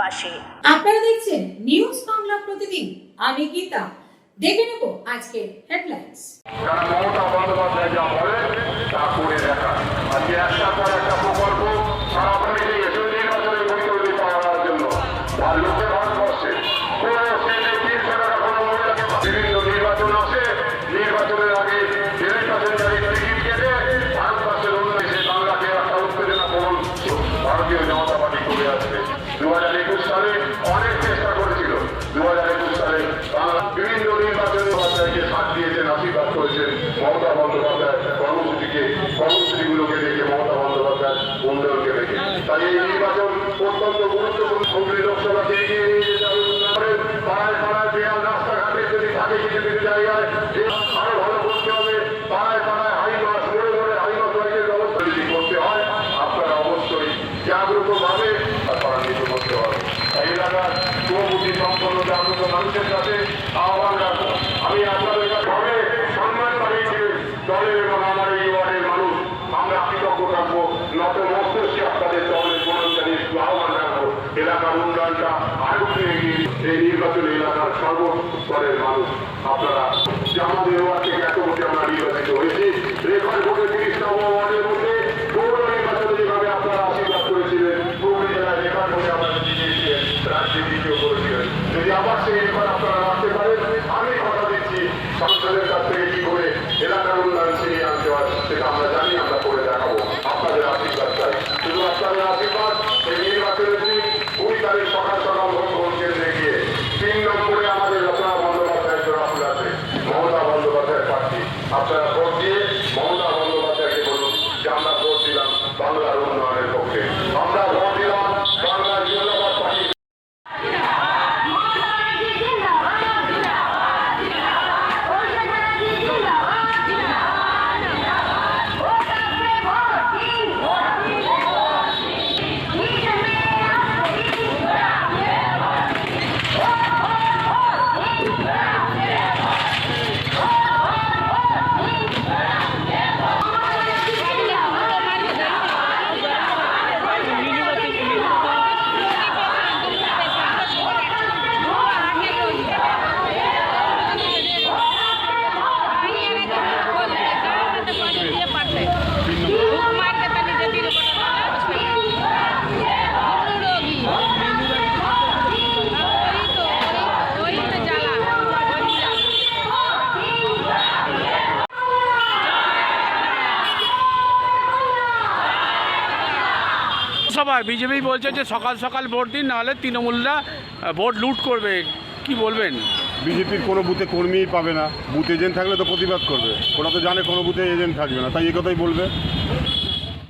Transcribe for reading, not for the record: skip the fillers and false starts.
পাশে। আপনারা দেখছেন নিউজ বাংলা প্রতিদিন। আমি গীতা। দেখে নেব আজকে হেডলাইন্স। মমতা বন্দ্যোপাধ্যায় যা বলে তা করে দেখা। আজকে একটার পর একটা প্রকল্প সারা দেশে এসে নির্বাচনের বৈতরণী পাওয়ার জন্য আর লোকের ভারতবর্ষে কোনো স্টেটে 300 টাকা কোনো মহিলাকে বিভিন্ন নির্বাচন আসে, নির্বাচনের আগে নির্বাচনকারী টিকিট কেটে ভারতবর্ষের অন্য দেশে বাংলাকে একটা উত্তেজনা প্রবণ ভারতীয় জনতা পার্টি করে আসবে। 2021 সালে অনেক চেষ্টা করেছিল। 2021 সালে বাংলা বিভিন্ন নির্বাচনের বাচ্চাকে সাথ দিয়েছেন, আশীর্বাদ করেছেন মমতা বন্দ্যোপাধ্যায় কর্মসূচিগুলোকে দেখে, মমতা বন্দ্যোপাধ্যায় উন্নয়নকে দেখে। তাই এই নির্বাচন অত্যন্ত গুরুত্বপূর্ণ। হুগলি লোকসভাকে এগিয়ে নিয়ে যেতে হবে উন্নয়নের। পাড়ায় পাড়ায় বেয়াল রাস্তাঘাটে যদি থাকে কিছু কিছু জায়গায় আরো ভালো করতে হবে। পাড়ায় পাড়ায় হাইমাস মোড়ে মোড়ে হাইমাস লাইটের ব্যবস্থা যদি করতে হয়, আপনারা অবশ্যই জাগ্রত ভাবে ত্বরান্বিত করতে হবে। এই এলাকার শুভবুদ্ধি সম্পন্ন জাগ্রত মানুষের কাছে আহ্বান রাখবো, আমি আপনাদের কাছে হবে সম্মান বাড়িয়েছে দলের এবং আমার এই ওয়ার্ডের মানুষ। আমরা কৃতজ্ঞ থাকবো, নত মস্তিষ্কে আপনাদের দলের কর্মচারী আহ্বান রাখবো। এলাকার উন্নয়নটা আরো এগিয়ে এই নির্বাচনী এলাকার সর্বস্তরের মানুষ আপনারা যে আমাদের ওয়ার্ড থেকে এত ভোটে আমরা নির্বাচিত হয়েছি, রেকর্ড ভোটে 30 নম্বর ওয়ার্ডের মধ্যে পৌর নির্বাচনে যেভাবে আপনারা আশীর্বাদ করেছিলেন, হুগলি জেলায় রেকর্ড ভোটে আপনারা জিতিয়েছিলেন, রাজ্যে দ্বিতীয় করেছিলেন। যদি আবার সেই রেকর্ড আপনারা রাখতে পারেন, আমি কথা দিচ্ছি সংসদের কাছ থেকে কি করে এলাকার উন্নয়ন ছিনিয়ে আনতে হয় সেটা আমরা জানি, আমরা করে দেখাবো। আপনাদের আশীর্বাদ চাই, শুধু আপনাদের আশীর্বাদ। এই নির্বাচনের দিন 20 তারিখ সকাল সকাল ভোট কেন্দ্রে গিয়ে 3 নম্বরে আমাদের রচনা বন্দ্যোপাধ্যায় জোড়াফুল আছে, মমতা বন্দ্যোপাধ্যায়ের প্রার্থী। আপনারা ভোট দিয়ে মমতা বন্দ্যোপাধ্যায়কে বলুন যে আমরা ভোট দিলাম বাংলার উন্নয়নের পক্ষে, আমরা ভোট দিলাম বাংলার জিন্দাবাদ পার্টি। সভায় বিজেপি বলছে যে সকাল সকাল ভোট দিন, নাহলে তৃণমূলরা ভোট লুট করবে, কি বলবেন? বিজেপির কোনো বুথে কর্মীই পাবে না, বুথ এজেন্ট থাকলে তো প্রতিবাদ করবে। ওরা তো জানে কোনো বুথে এজেন্ট থাকবে না, তাই এই কথাই বলবে।